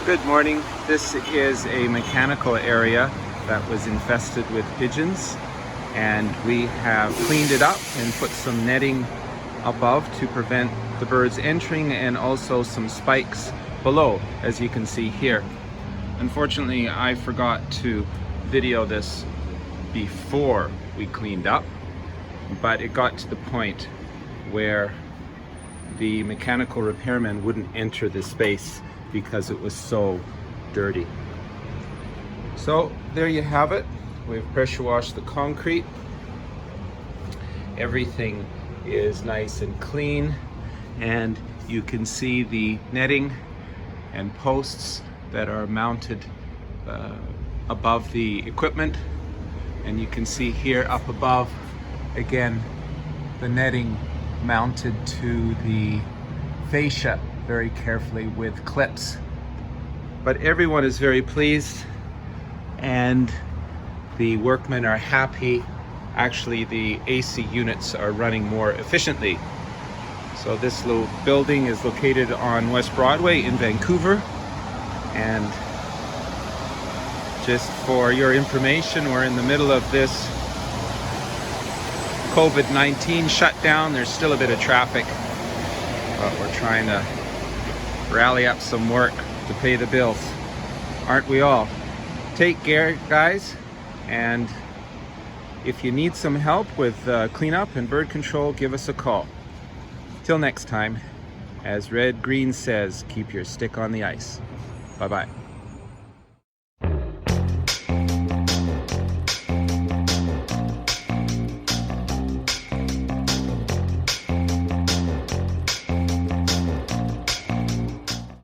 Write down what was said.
Good morning. This is a mechanical area that was infested with pigeons, and we have cleaned it up and put some netting above to prevent the birds entering, and also some spikes below, as you can see here. Unfortunately, I forgot to video this before we cleaned up, but it got to the point where the mechanical repairman wouldn't enter the space because it was so dirty. So there you have it. We've pressure washed the concrete. Everything is nice and clean, and you can see the netting and posts that are mounted above the equipment, and you can see here up above again the netting mounted to the fascia very carefully with clips. But everyone is very pleased and the workmen are happy. Actually, the AC units are running more efficiently. So this little building is located on West Broadway in Vancouver, and just for your information, we're in the middle of this COVID-19 shutdown. There's still a bit of traffic, but we're trying to rally up some work to pay the bills. Aren't we all? Take care, guys, and if you need some help with cleanup and bird control, give us a call. Till next time, as Red Green says, keep your stick on the ice. Bye-bye.